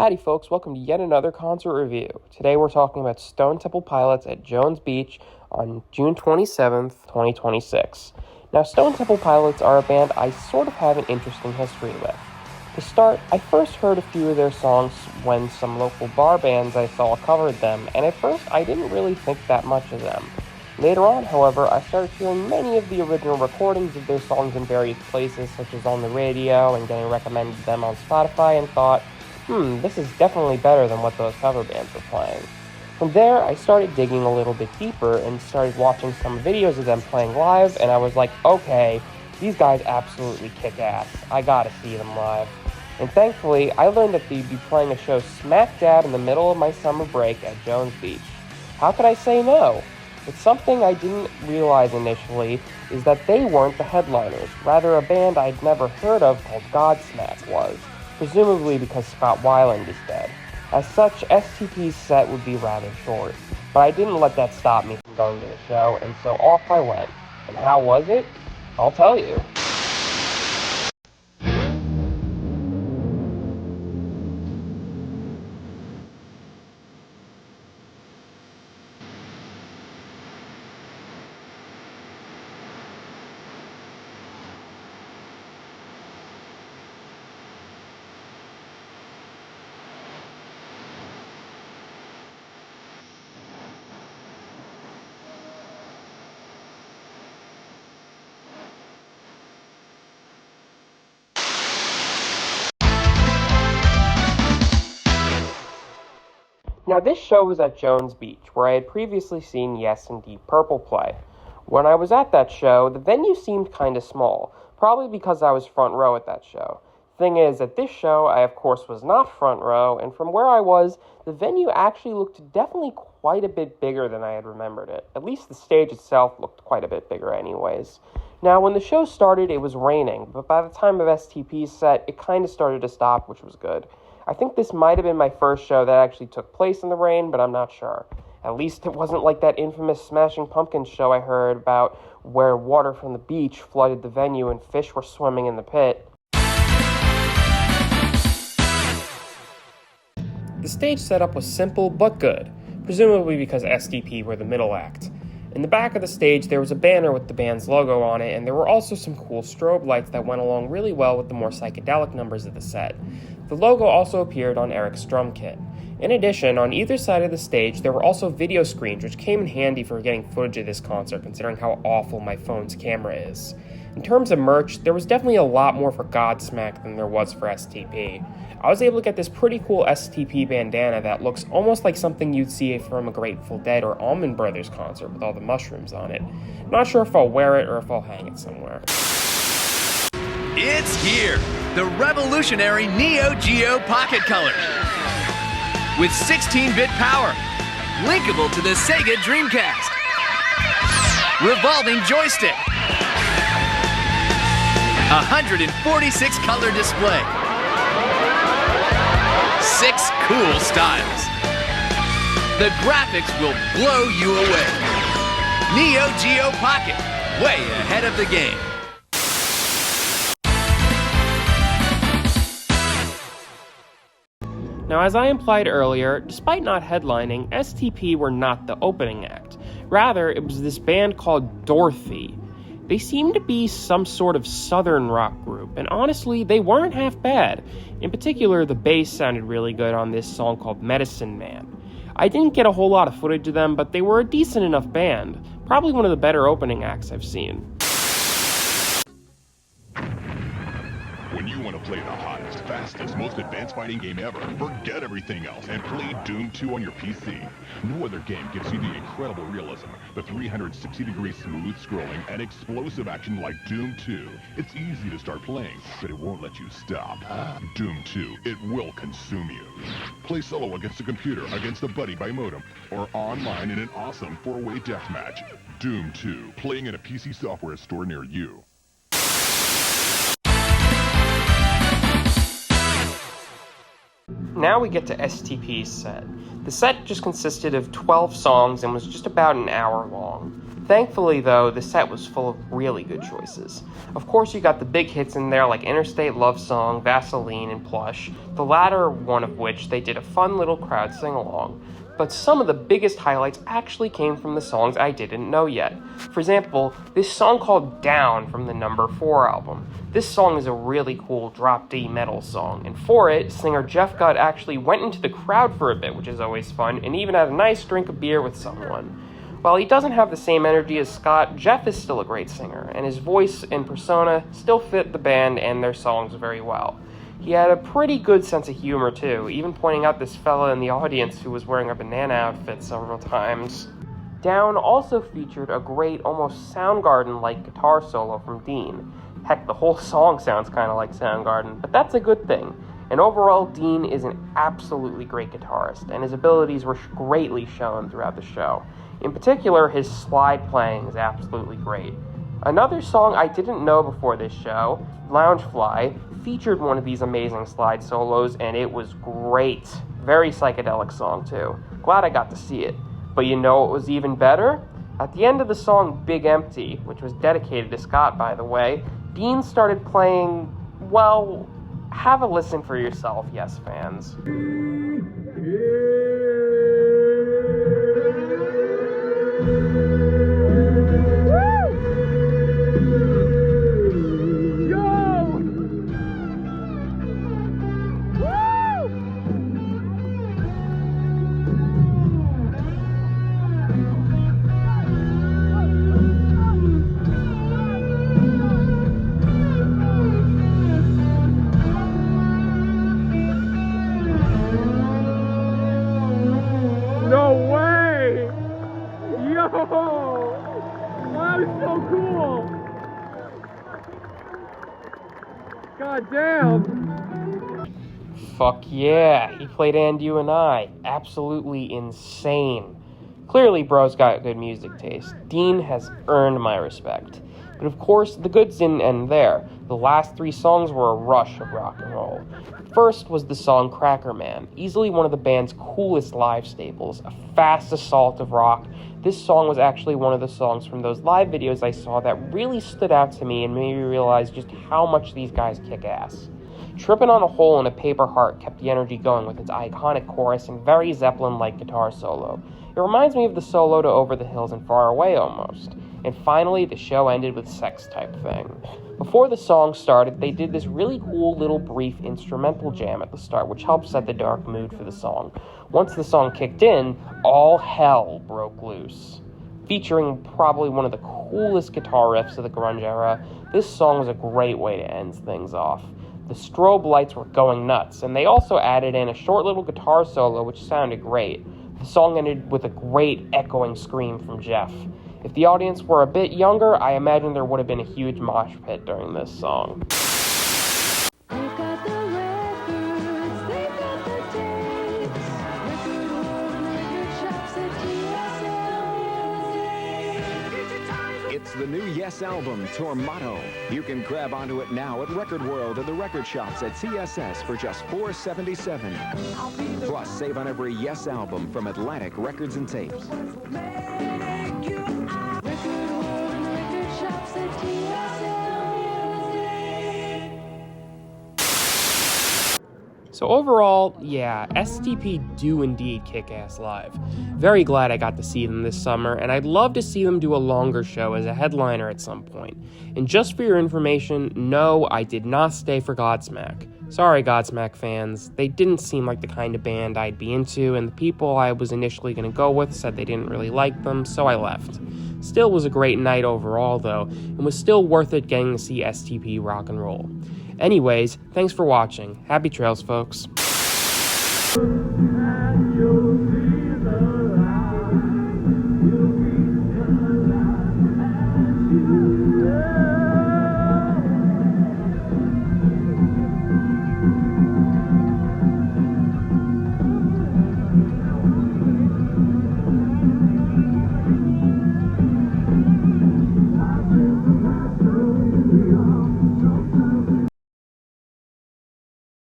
Howdy folks, welcome to yet another concert review. Today we're talking about Stone Temple Pilots at Jones Beach on June 27th, 2026. Now Stone Temple Pilots are a band I sort of have an interesting history with. To start, I first heard a few of their songs when some local bar bands I saw covered them, and at first I didn't really think that much of them. Later on, however, I started hearing many of the original recordings of their songs in various places, such as on the radio and getting recommended them on Spotify, and thought, this is definitely better than what those cover bands were playing. From there, I started digging a little bit deeper and started watching some videos of them playing live, and I was like, okay, these guys absolutely kick ass. I gotta see them live. And thankfully, I learned that they'd be playing a show smack dab in the middle of my summer break at Jones Beach. How could I say no? But something I didn't realize initially is that they weren't the headliners, rather a band I'd never heard of called Godsmack was, presumably because Scott Weiland is dead. As such, STP's set would be rather short, but I didn't let that stop me from going to the show, and so off I went. And how was it? I'll tell you. Now this show was at Jones Beach, where I had previously seen Yes and Deep Purple play. When I was at that show, the venue seemed kinda small, probably because I was front row at that show. Thing is, at this show, I of course was not front row, and from where I was, the venue actually looked definitely quite a bit bigger than I had remembered it. At least the stage itself looked quite a bit bigger anyways. Now, when the show started, it was raining, but by the time of STP's set, it kinda started to stop, which was good. I think this might have been my first show that actually took place in the rain, but I'm not sure. At least it wasn't like that infamous Smashing Pumpkins show I heard about where water from the beach flooded the venue and fish were swimming in the pit. The stage setup was simple but good, presumably because STP were the middle act. In the back of the stage, there was a banner with the band's logo on it, and there were also some cool strobe lights that went along really well with the more psychedelic numbers of the set. The logo also appeared on Eric's drum kit. In addition, on either side of the stage, there were also video screens, which came in handy for getting footage of this concert, considering how awful my phone's camera is. In terms of merch, there was definitely a lot more for Godsmack than there was for STP. I was able to get this pretty cool STP bandana that looks almost like something you'd see from a Grateful Dead or Allman Brothers concert with all the mushrooms on it. Not sure if I'll wear it or if I'll hang it somewhere. It's here! The revolutionary Neo Geo Pocket Color. With 16-bit power, linkable to the Sega Dreamcast. Revolving joystick. 146 color display. 6 cool styles. The graphics will blow you away. Neo Geo Pocket, way ahead of the game. Now, as I implied earlier, despite not headlining, STP were not the opening act. Rather, it was this band called Dorothy. They seemed to be some sort of southern rock group, and honestly, they weren't half bad. In particular, the bass sounded really good on this song called Medicine Man. I didn't get a whole lot of footage of them, but they were a decent enough band. Probably one of the better opening acts I've seen. When you want to play the hottest, fastest, most advanced fighting game ever, forget everything else and play Doom 2 on your PC. No other game gives you the incredible realism, the 360-degree smooth scrolling, and explosive action like Doom 2. It's easy to start playing, but it won't let you stop. Doom 2, it will consume you. Play solo against a computer, against a buddy by modem, or online in an awesome 4-way deathmatch. Doom 2, playing in a PC software store near you. Now we get to STP's set. The set just consisted of 12 songs and was just about an hour long. Thankfully, though, the set was full of really good choices. Of course, you got the big hits in there like Interstate Love Song, Vaseline, and Plush, the latter one of which they did a fun little crowd sing-along. But some of the biggest highlights actually came from the songs I didn't know yet. For example, this song called Down from the Number 4 album. This song is a really cool drop D metal song, and for it, singer Jeff Gutt actually went into the crowd for a bit, which is always fun, and even had a nice drink of beer with someone. While he doesn't have the same energy as Scott, Jeff is still a great singer, and his voice and persona still fit the band and their songs very well. He had a pretty good sense of humor too, even pointing out this fella in the audience who was wearing a banana outfit several times. Down also featured a great, almost Soundgarden-like guitar solo from Dean. Heck, the whole song sounds kind of like Soundgarden, but that's a good thing. And overall, Dean is an absolutely great guitarist, and his abilities were greatly shown throughout the show. In particular, his slide playing is absolutely great. Another song I didn't know before this show, Loungefly, featured one of these amazing slide solos, and it was great. Very psychedelic song, too. Glad I got to see it. But you know what was even better? At the end of the song Big Empty, which was dedicated to Scott, by the way, Dean started playing, well, have a listen for yourself, Yes fans. No way! Yo! That is so cool! God damn! Fuck yeah, he played And You and I. Absolutely insane. Clearly, bro's got good music taste. Dean has earned my respect. But of course, the goods didn't end there. The last 3 songs were a rush of rock and roll. First was the song Cracker Man, easily one of the band's coolest live staples, a fast assault of rock. This song was actually one of the songs from those live videos I saw that really stood out to me and made me realize just how much these guys kick ass. Trippin' on a Hole in a Paper Heart kept the energy going with its iconic chorus and very Zeppelin-like guitar solo. It reminds me of the solo to Over the Hills and Far Away almost. And finally, the show ended with Sex Type Thing. Before the song started, they did this really cool little brief instrumental jam at the start, which helped set the dark mood for the song. Once the song kicked in, all hell broke loose. Featuring probably one of the coolest guitar riffs of the grunge era, this song was a great way to end things off. The strobe lights were going nuts, and they also added in a short little guitar solo which sounded great. The song ended with a great echoing scream from Jeff. If the audience were a bit younger, I imagine there would have been a huge mosh pit during this song. They've got the records, they've got the tapes. Record world and record shops at TSL. It's the new Yes album, Tormato. You can grab onto it now at Record World and the record shops at CSS for just $4.77. Plus, save on every Yes album from Atlantic Records and Tapes. Record world and record shops at TSL. So overall, yeah, STP do indeed kick ass live. Very glad I got to see them this summer, and I'd love to see them do a longer show as a headliner at some point. And just for your information, no, I did not stay for Godsmack. Sorry, Godsmack fans, they didn't seem like the kind of band I'd be into, and the people I was initially going to go with said they didn't really like them, so I left. Still was a great night overall, though, and was still worth it getting to see STP rock and roll. Anyways, thanks for watching. Happy trails, folks.